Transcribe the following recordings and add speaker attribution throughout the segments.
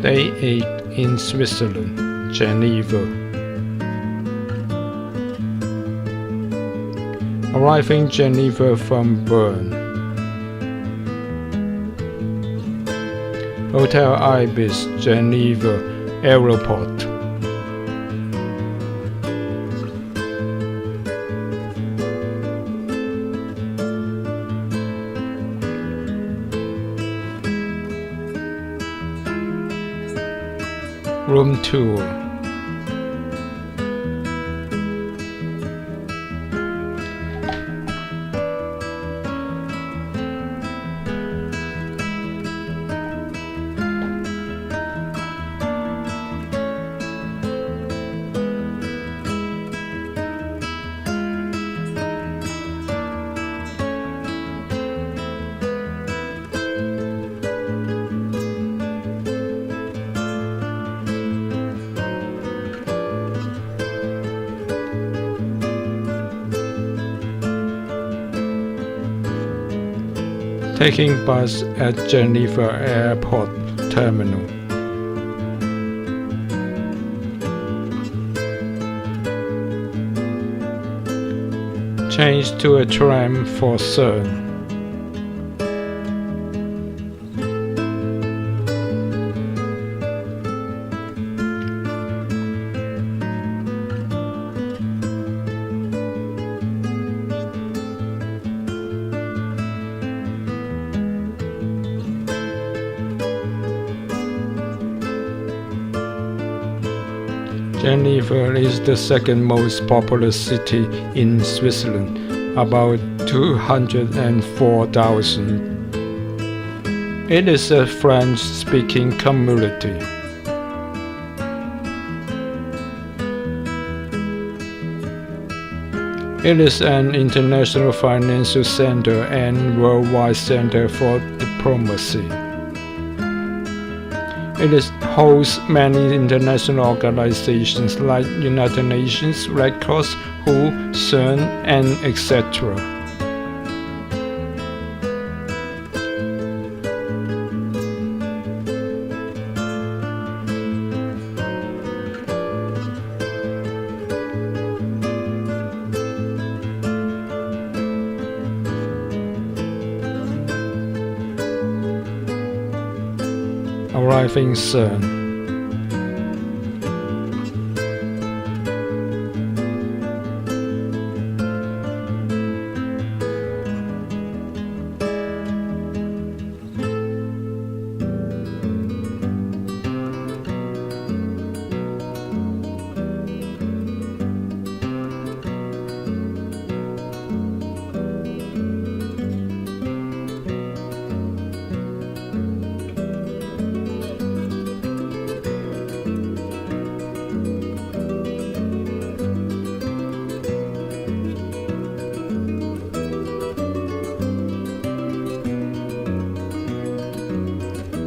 Speaker 1: Day 8 in Switzerland, Geneva. Arriving Geneva from Bern. Hotel Ibis, Geneva Aeroport. Room tour. Taking bus at Geneva Airport Terminal. Change to a tram for CERN. Geneva is the second most populous city in Switzerland, about 204,000. It is a French-speaking community. It is an international financial center and worldwide center for diplomacy. It hosts many international organizations like United Nations, Red Cross, WHO, CERN, and etc. Arriving CERN.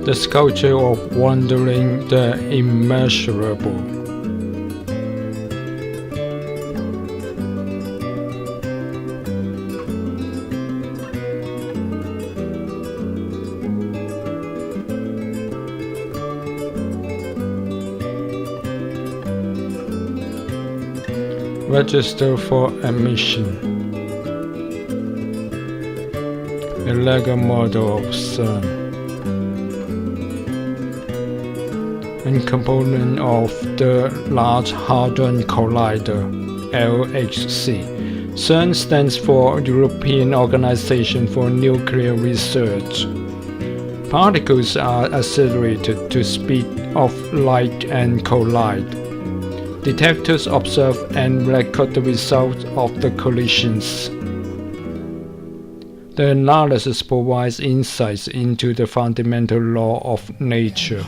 Speaker 1: The sculpture of wandering the immeasurable. Register for admission. A Lego model of CERN. And component of the Large Hadron Collider, LHC. CERN stands for European Organization for Nuclear Research. Particles are accelerated to speed of light and collide. Detectors observe and record the results of the collisions. The analysis provides insights into the fundamental law of nature.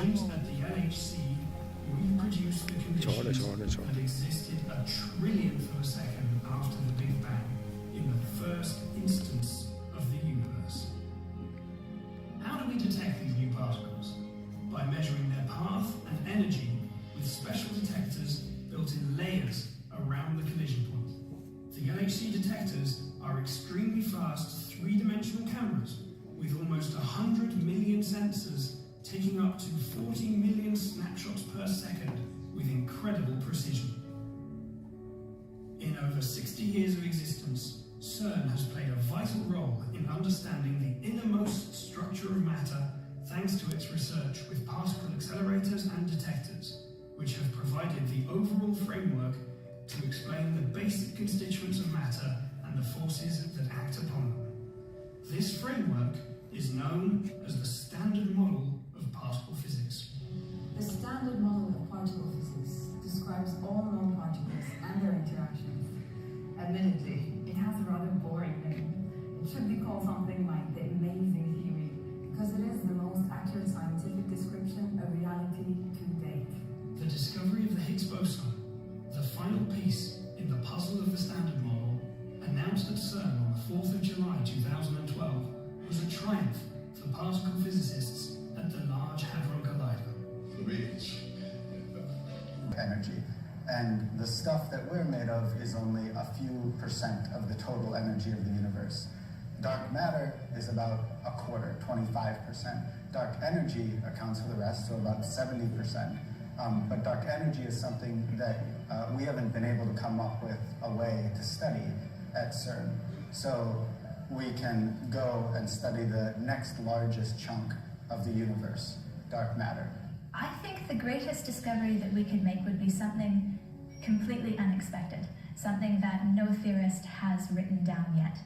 Speaker 2: Detectors are extremely fast three-dimensional cameras with almost 100 million sensors taking up to 40 million snapshots per second with incredible precision. In over 60 years of existence, CERN has played a vital role in understanding the innermost structure of matter thanks to its research with particle accelerators and detectors, which have provided the overall framework to explain the basic constituents of matter and the forces that act upon them. This framework is known as the Standard Model of Particle Physics.
Speaker 3: The Standard Model of Particle Physics describes all known particles and their interactions. Admittedly, it has a rather boring name. It should be called something like the Amazing Theory, because it is the most accurate scientific description of reality to date.
Speaker 2: The discovery of the Higgs boson, the final piece in the puzzle of the Standard Model, announced at CERN on the 4th of July 2012, was a triumph for particle physicists at the Large Hadron Collider.
Speaker 4: Energy. And the stuff that we're made of is only a few percent of the total energy of the universe. Dark matter is about a quarter, 25%. Dark energy accounts for the rest, so about 70%. But dark energy is something that we haven't been able to come up with a way to study at CERN. So we can go and study the next largest chunk of the universe, dark matter.
Speaker 5: I think the greatest discovery that we could make would be something completely unexpected, something that no theorist has written down yet.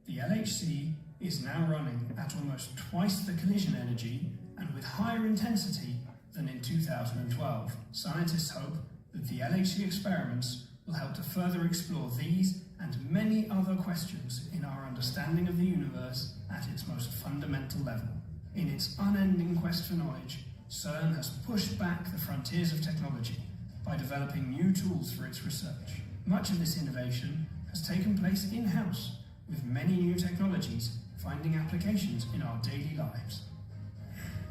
Speaker 2: The LHC is now running at almost twice the collision energy and with higher intensity than in 2012. Scientists hope that the LHC experiments will help to further explore these and many other questions in our understanding of the universe at its most fundamental level. In its unending quest for knowledge, CERN has pushed back the frontiers of technology by developing new tools for its research. Much of this innovation has taken place in-house, with many new technologies finding applications in our daily lives.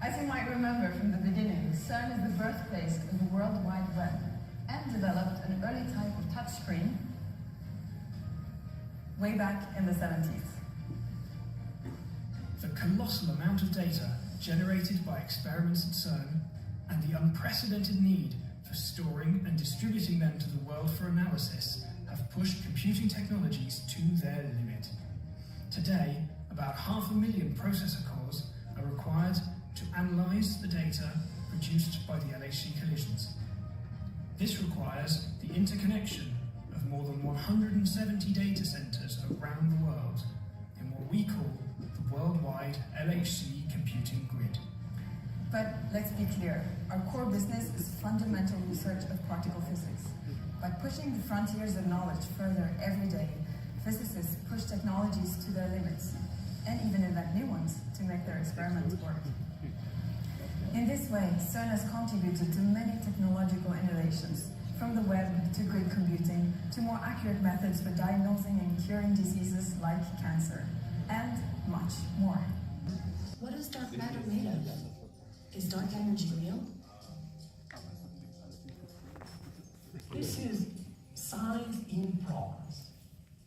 Speaker 3: As you might remember from the beginning, CERN is the birthplace of the World Wide Web and developed an early type of touchscreen way back in the 70s.
Speaker 2: The colossal amount of data generated by experiments at CERN and the unprecedented need for storing and distributing them to the world for analysis have pushed computing technologies to their limit. Today, about 500,000 processor cores are required to analyze the data produced by the LHC collisions. This requires the interconnection of more than 170 data centers around the world in what we call the worldwide LHC computing grid.
Speaker 3: But let's be clear, our core business is fundamental research of particle physics. By pushing the frontiers of knowledge further every day, physicists push technologies to their limits and even invent new ones to make their experiments work. In this way, CERN has contributed to many technological innovations, from the web to grid computing to more accurate methods for diagnosing and curing diseases like cancer, and much more.
Speaker 6: What is dark matter made of? Is dark energy real?
Speaker 7: This is science in progress.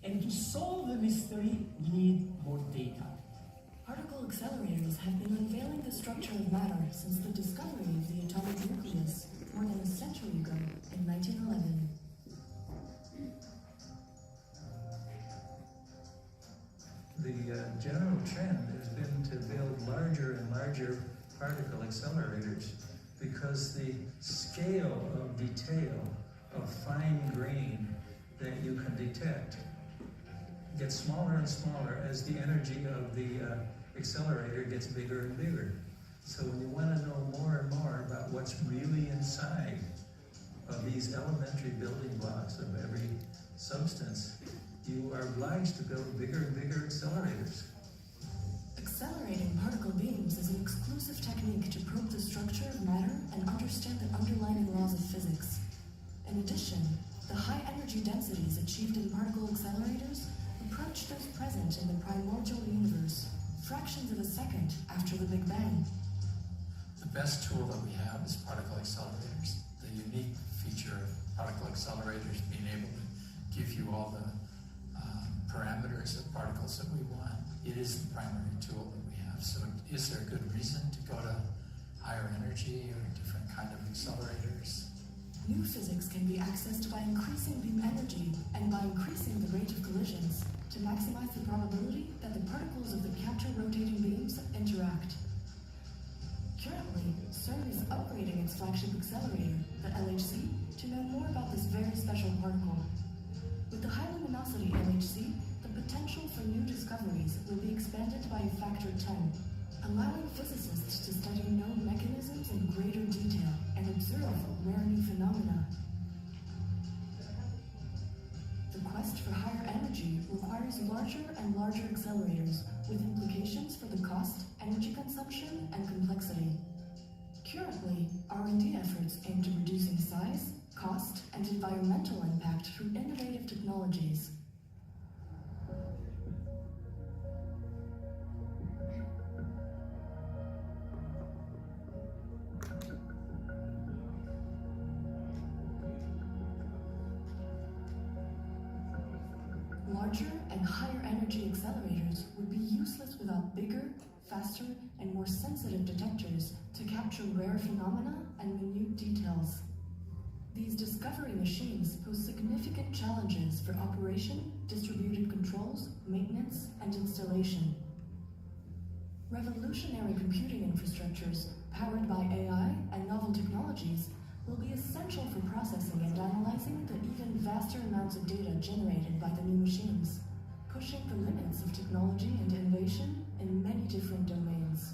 Speaker 7: And to solve the mystery, we need more data.
Speaker 6: Particle accelerators have been unveiling the structure of matter since the discovery of the atomic nucleus more than a century ago in 1911.
Speaker 8: The general trend has been to build larger and larger particle accelerators because the scale of detail of fine grain that you can detect gets smaller and smaller as the energy of the accelerator gets bigger and bigger. So when you want to know more and more about what's really inside of these elementary building blocks of every substance, you are obliged to build bigger and bigger accelerators.
Speaker 6: Accelerating particle beams is an exclusive technique to probe the structure of matter and understand the underlying laws of physics. In addition, the high energy densities achieved in particle accelerators approach those present in the primordial universe, fractions of a second after the Big Bang.
Speaker 9: The best tool that we have is particle accelerators. The unique feature of particle accelerators being able to give you all the parameters of particles that we want. It is the primary tool that we have. So is there a good reason to go to energy or different kind of accelerators.
Speaker 6: New physics can be accessed by increasing beam energy and by increasing the rate of collisions to maximize the probability that the particles of the counter-rotating beams interact. Currently, CERN is upgrading its flagship accelerator, the LHC, to know more about this very special particle. With the high luminosity LHC, the potential for new discoveries will be expanded by a factor 10, allowing physicists to study known mechanisms in greater detail and observe rare new phenomena. The quest for higher energy requires larger and larger accelerators, with implications for the cost, energy consumption, and complexity. Currently, R&D efforts aim to reducing size, cost, and environmental impact through innovative technologies. Larger and higher energy accelerators would be useless without bigger, faster, and more sensitive detectors to capture rare phenomena and minute details. These discovery machines pose significant challenges for operation, distributed controls, maintenance, and installation. Revolutionary computing infrastructures, powered by AI and novel technologies, will be essential for processing and analyzing the even vaster amounts of data generated by the new machines, pushing the limits of technology and innovation in many different domains.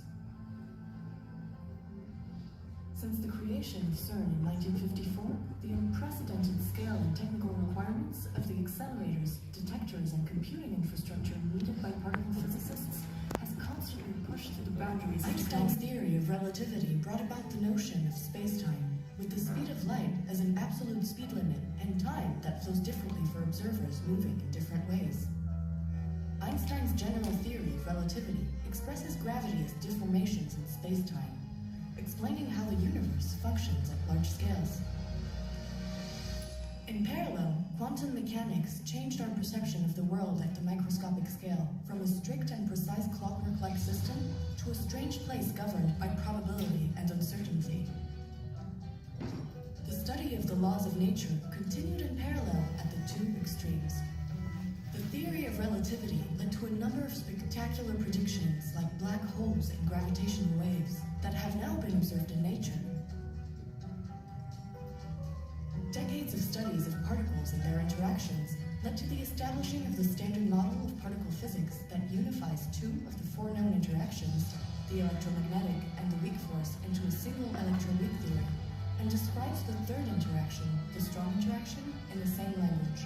Speaker 6: Since the creation of CERN in 1954, the unprecedented scale and technical requirements of the accelerators, detectors, and computing infrastructure needed by particle physicists has constantly pushed the boundaries of Einstein's theory of relativity brought about the notion of space-time, with the speed of light as an absolute speed limit and time that flows differently for observers moving in different ways. Einstein's general theory of relativity expresses gravity as deformations in space-time, explaining how the universe functions at large scales. In parallel, quantum mechanics changed our perception of the world at the microscopic scale, from a strict and precise clockwork-like system to a strange place governed by probability and uncertainty. The study of the laws of nature continued in parallel at the two extremes. The theory of relativity led to a number of spectacular predictions like black holes and gravitational waves that have now been observed in nature. Decades of studies of particles and their interactions led to the establishing of the standard model of particle physics that unifies two of the four known interactions, the electromagnetic and the weak force, into a single electroweak theory, and describes the third interaction, the strong interaction, in the same language.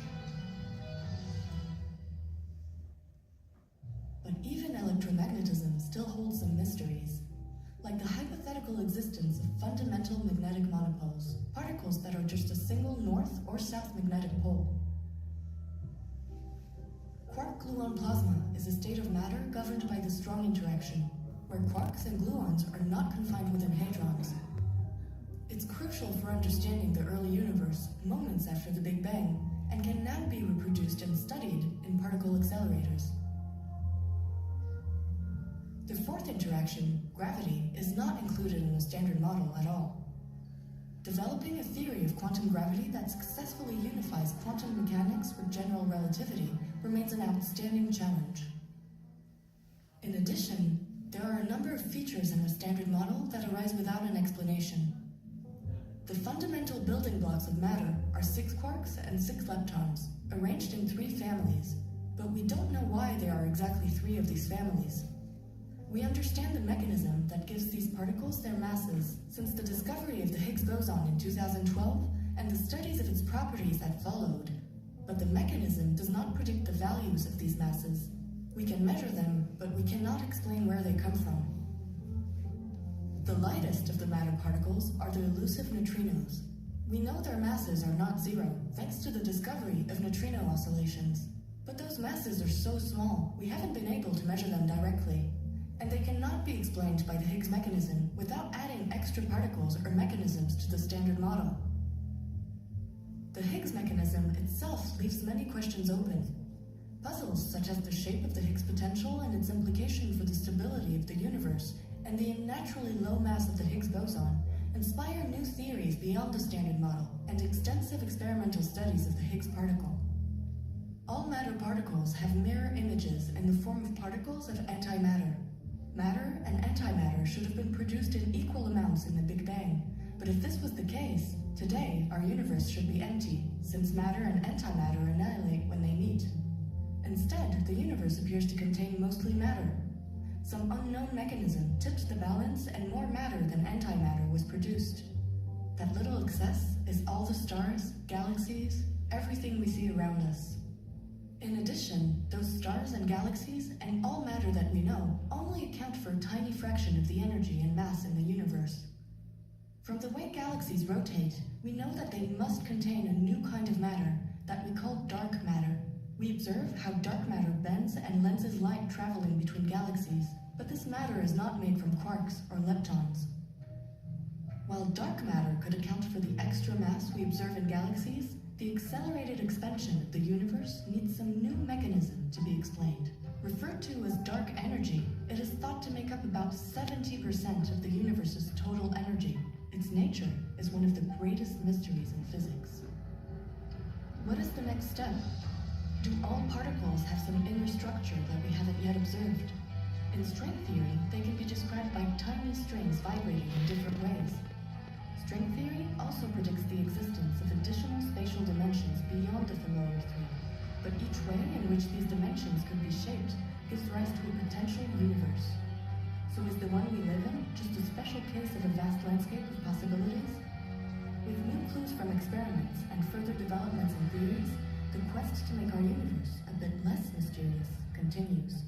Speaker 6: But even electromagnetism still holds some mysteries, like the hypothetical existence of fundamental magnetic monopoles, particles that are just a single north or south magnetic pole. Quark-gluon plasma is a state of matter governed by the strong interaction, where quarks and gluons are not confined within hadrons. It's crucial for understanding the early universe moments after the Big Bang, and can now be reproduced and studied in particle accelerators. The fourth interaction, gravity, is not included in a standard model at all. Developing a theory of quantum gravity that successfully unifies quantum mechanics with general relativity remains an outstanding challenge. In addition, there are a number of features in a standard model that arise without an explanation. The fundamental building blocks of matter are 6 quarks and 6 leptons, arranged in 3 families, but we don't know why there are exactly 3 of these families. We understand the mechanism that gives these particles their masses since the discovery of the Higgs boson in 2012 and the studies of its properties that followed, but the mechanism does not predict the values of these masses. We can measure them, but we cannot explain where they come from. The lightest of the matter particles are the elusive neutrinos. We know their masses are not zero, thanks to the discovery of neutrino oscillations. But those masses are so small, we haven't been able to measure them directly, and they cannot be explained by the Higgs mechanism without adding extra particles or mechanisms to the standard model. The Higgs mechanism itself leaves many questions open. Puzzles such as the shape of the Higgs potential and its implication for the stability of the universe, and the unnaturally low mass of the Higgs boson boson inspire new theories beyond the Standard Model and extensive experimental studies of the Higgs particle. All matter particles have mirror images in the form of particles of antimatter. Matter and antimatter should have been produced in equal amounts in the Big Bang, but if this was the case, today our universe should be empty, since matter and antimatter annihilate when they meet. Instead, the universe appears to contain mostly matter. Some unknown mechanism tipped the balance and more matter than antimatter was produced. That little excess is all the stars, galaxies, everything we see around us. In addition, those stars and galaxies, and all matter that we know, only account for a tiny fraction of the energy and mass in the universe. From the way galaxies rotate, we know that they must contain a new kind of matter that we call dark matter. We observe how dark matter bends and lenses light traveling between galaxies, but this matter is not made from quarks or leptons. While dark matter could account for the extra mass we observe in galaxies, the accelerated expansion of the universe needs some new mechanism to be explained. Referred to as dark energy, it is thought to make up about 70% of the universe's total energy. Its nature is one of the greatest mysteries in physics. What is the next step? Do all particles have some inner structure that we haven't yet observed? In string theory, they can be described by tiny strings vibrating in different ways. String theory also predicts the existence of additional spatial dimensions beyond the familiar three, but each way in which these dimensions could be shaped gives rise to a potential universe. So is the one we live in just a special case of a vast landscape of possibilities? With new clues from experiments and further developments in theories, the quest to make our universe a bit less mysterious continues.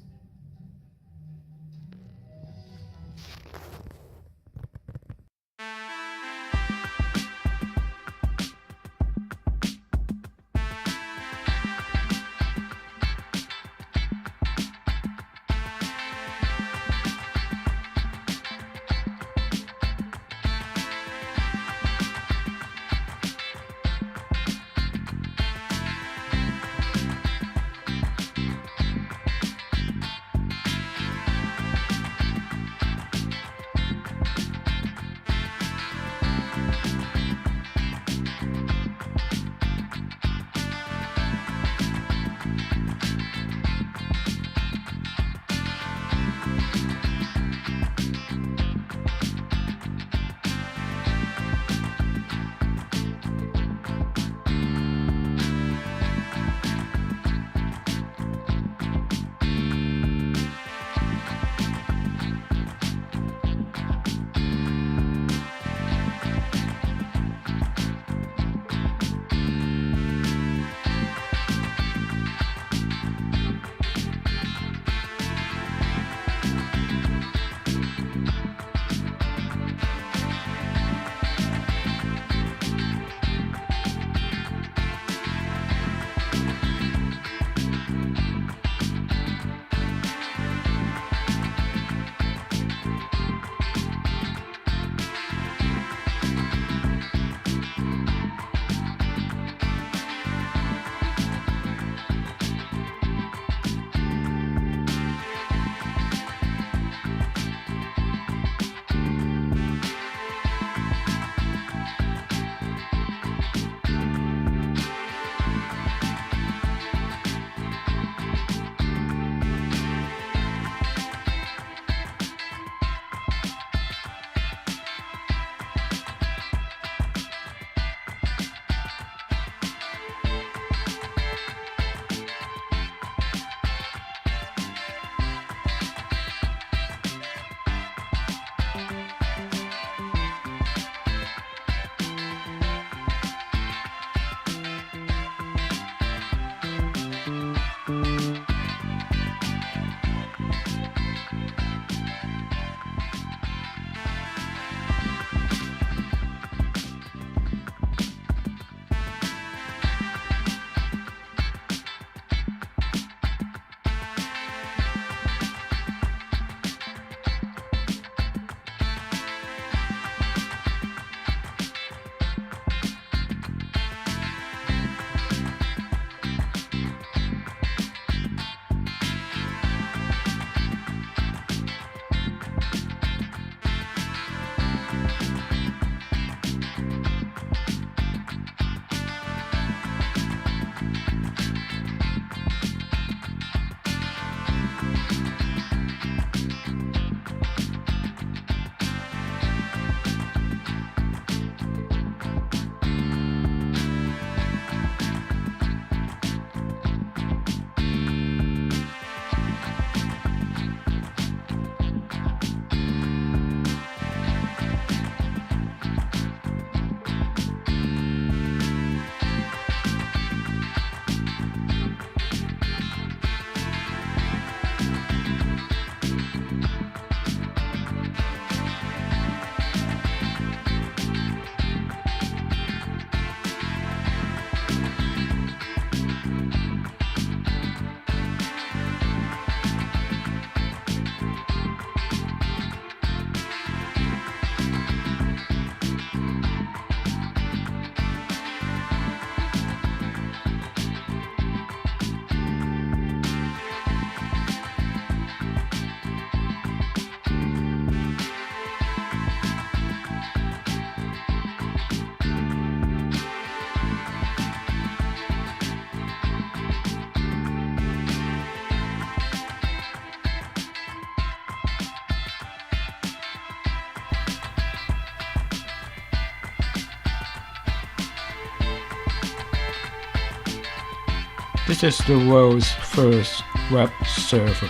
Speaker 1: This is the world's first web server.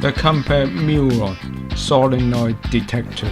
Speaker 1: The compact muon solenoid detector.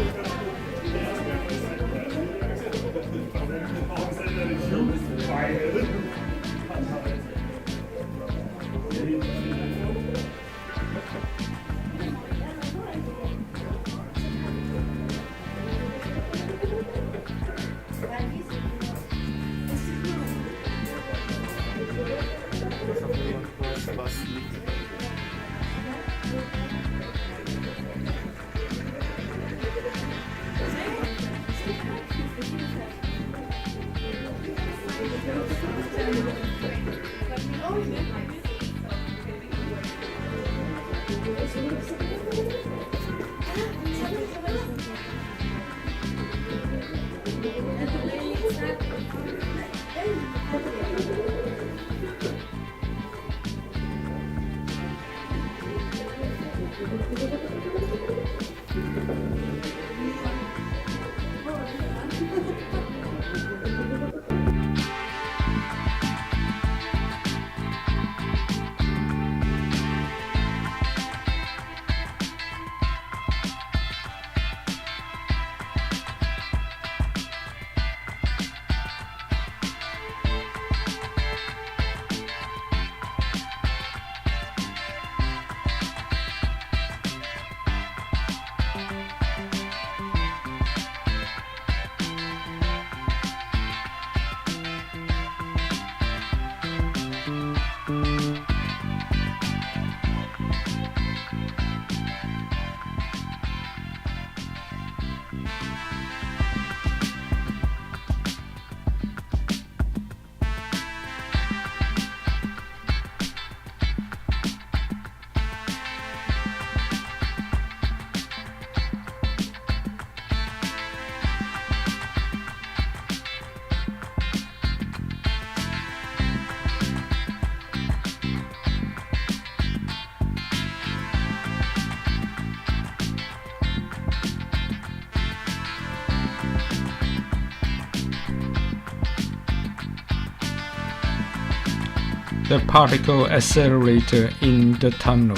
Speaker 1: The particle accelerator in the tunnel.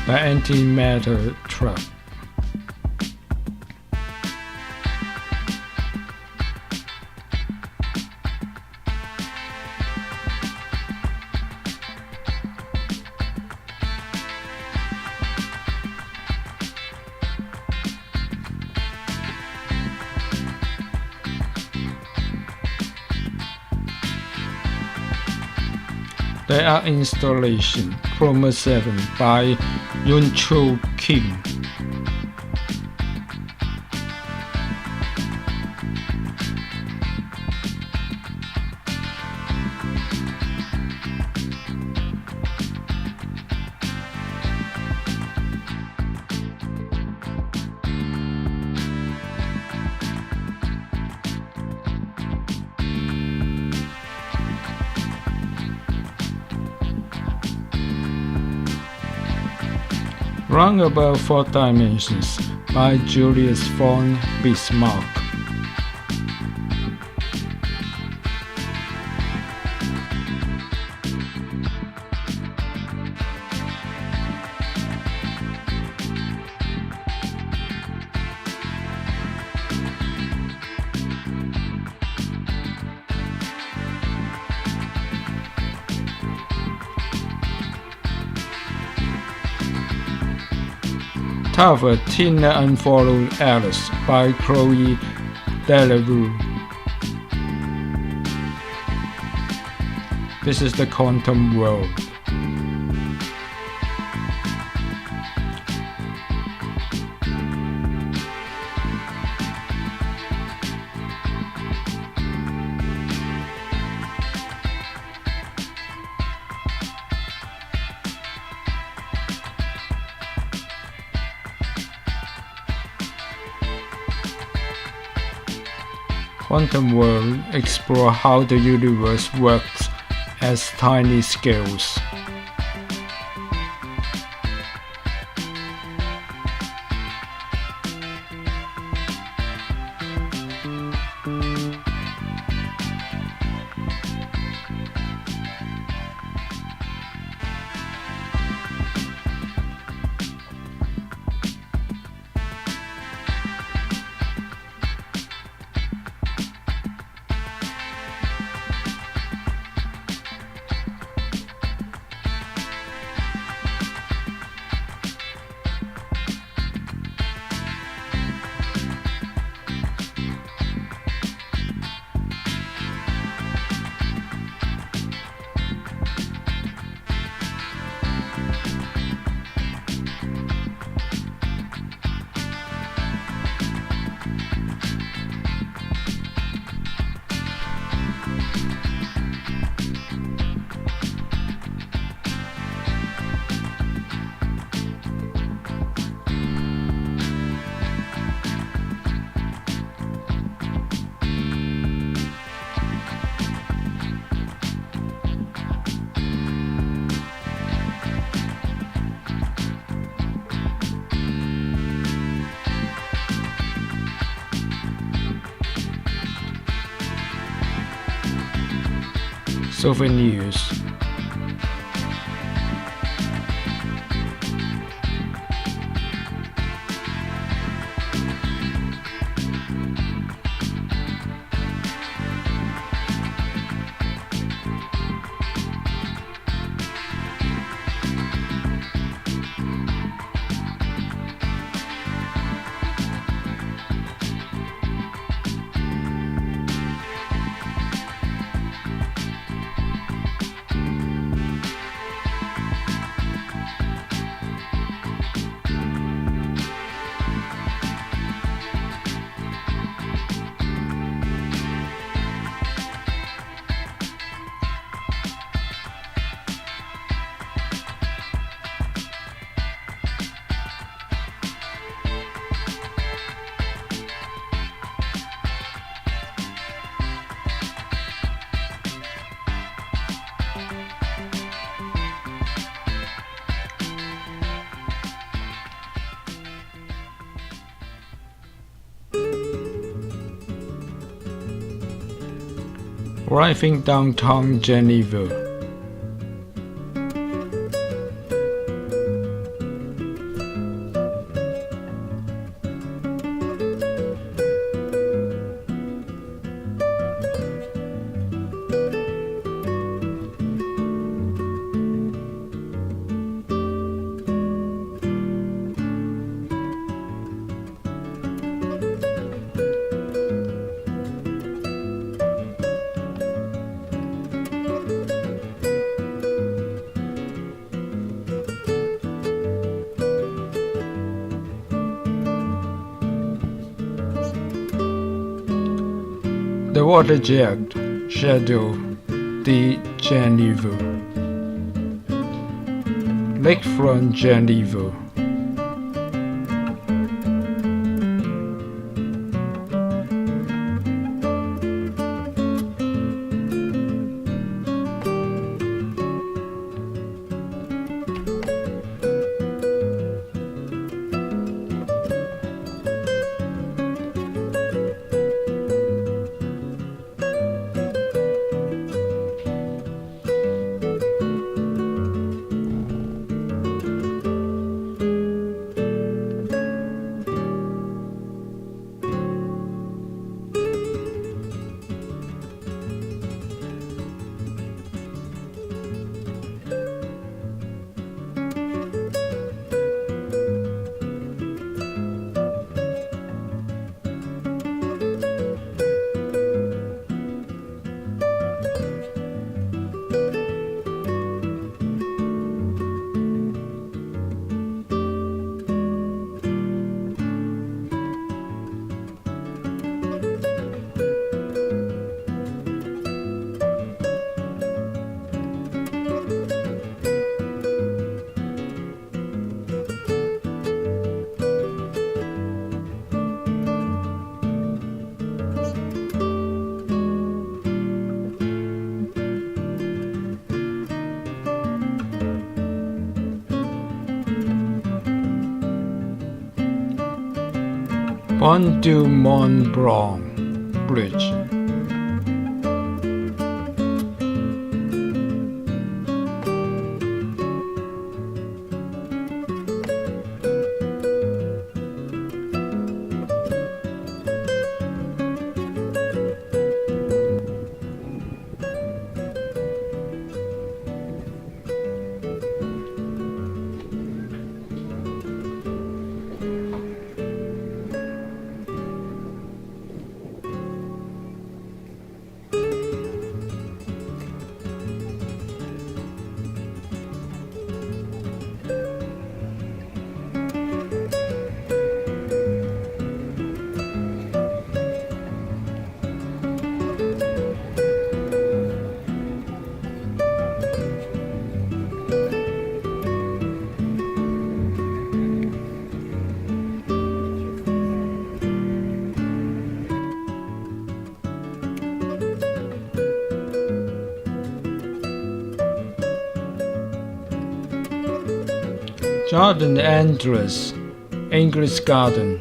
Speaker 1: The antimatter trap. There are installation Chroma 7 by Yun-Chul Kim. Roundabout 4 Dimensions by Julius von Bismarck. Cover Tina Unfollowed Alice by Chloe Delarue. This is the quantum world. Quantum World explore how the universe works as tiny scales. Souvenirs. Arriving downtown Geneva. The waterjet shadow de Geneve. Lakefront Geneva. Pont du Mont-Blanc Bridge. Jardin entrance, English Garden.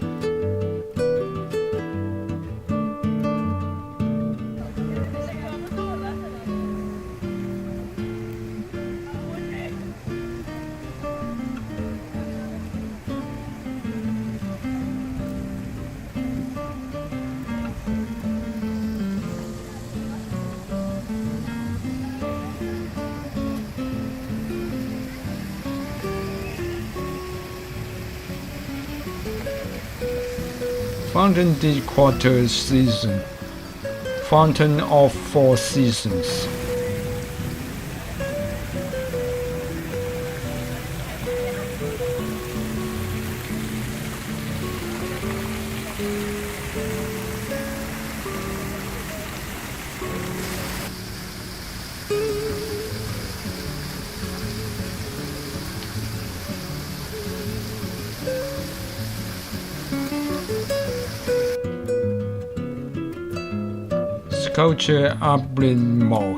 Speaker 1: Fontaine de Quatre-Saisons, Fountain of Four Seasons. Sculpture Abrimaux.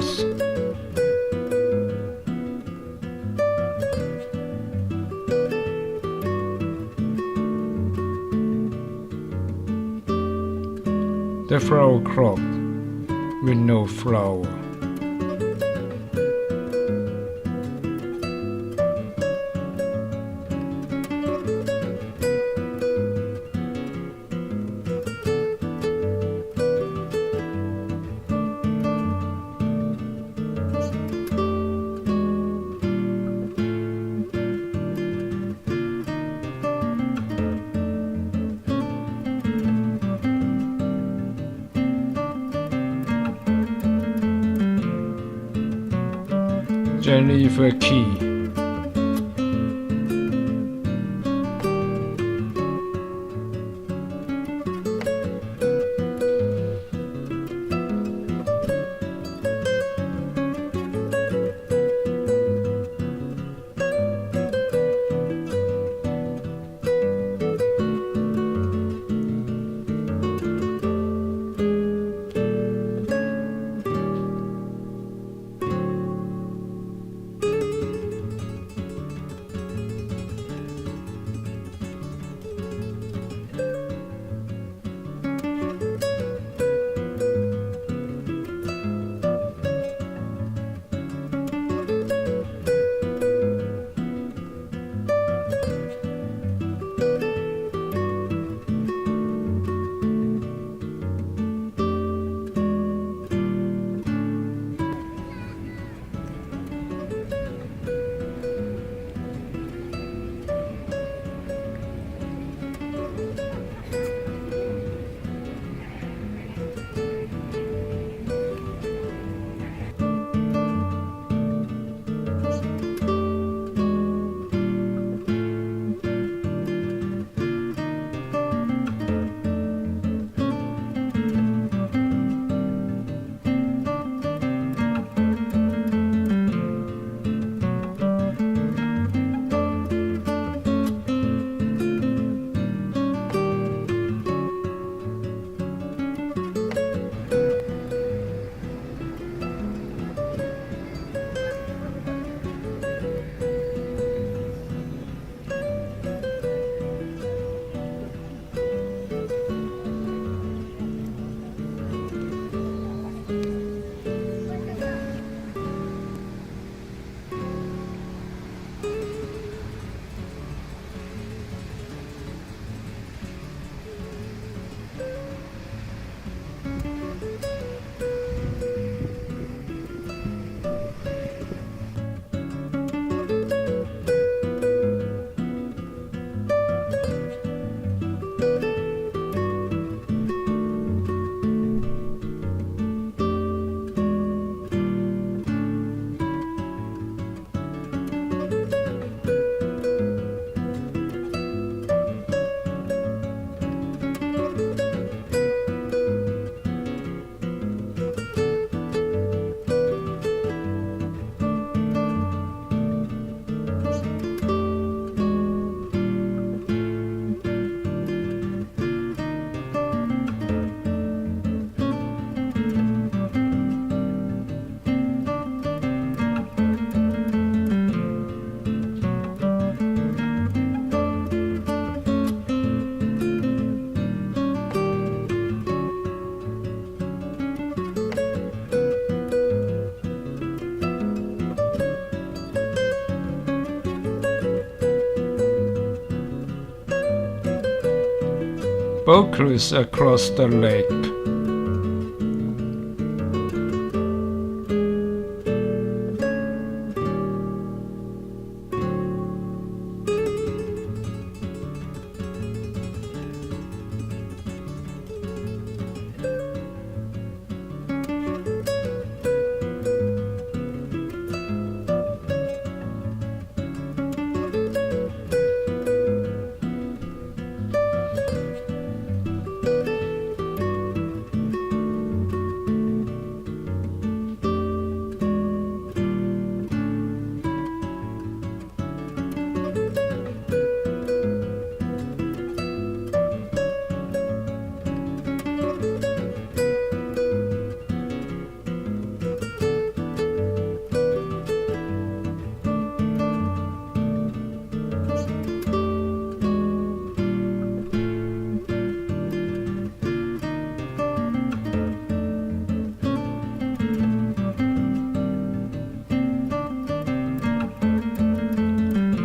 Speaker 1: The flower crop with no flower. Geneva Key. boat cruise across the lake.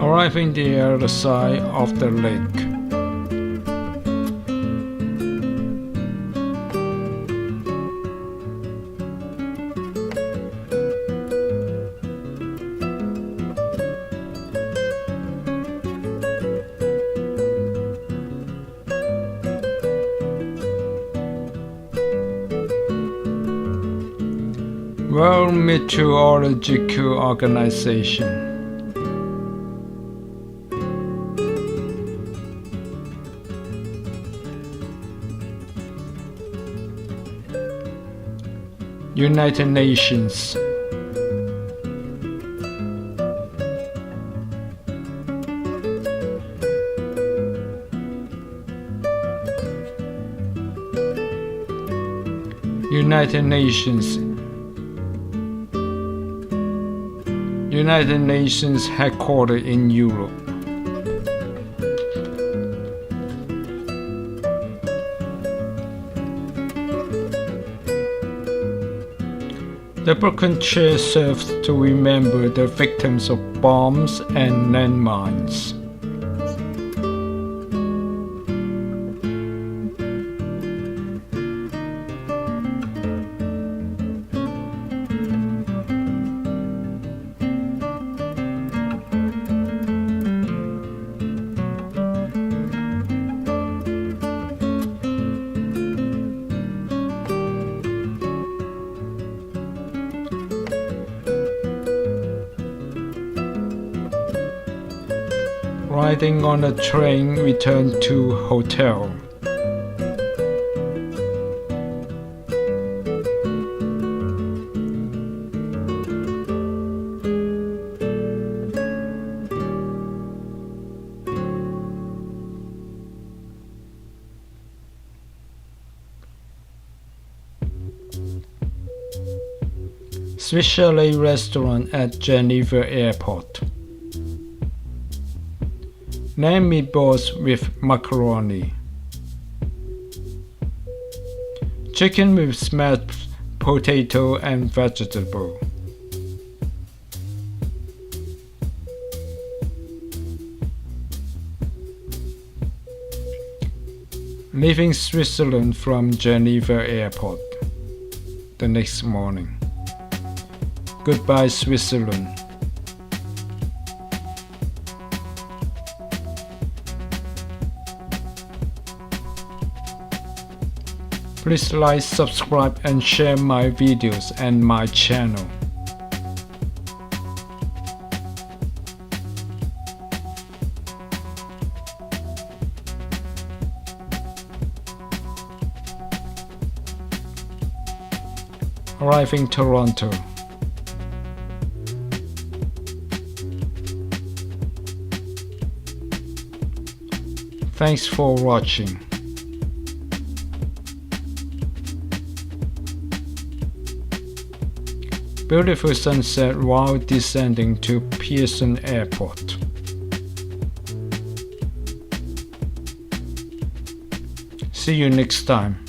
Speaker 1: Arriving the other side of the lake. World Meteorological Organization. United Nations. United Nations. United Nations headquartered in Europe. The broken chair serves to remember the victims of bombs and landmines. Riding on a train, return to hotel. Swiss Chalet restaurant at Geneva Airport. Lamb meatballs with macaroni. Chicken with smashed potato and vegetable. Leaving Switzerland from Geneva Airport the next morning. Goodbye, Switzerland. Please like, subscribe and share my videos and my channel. Arriving Toronto. Thanks for watching. Beautiful sunset while descending to Pearson Airport. See you next time.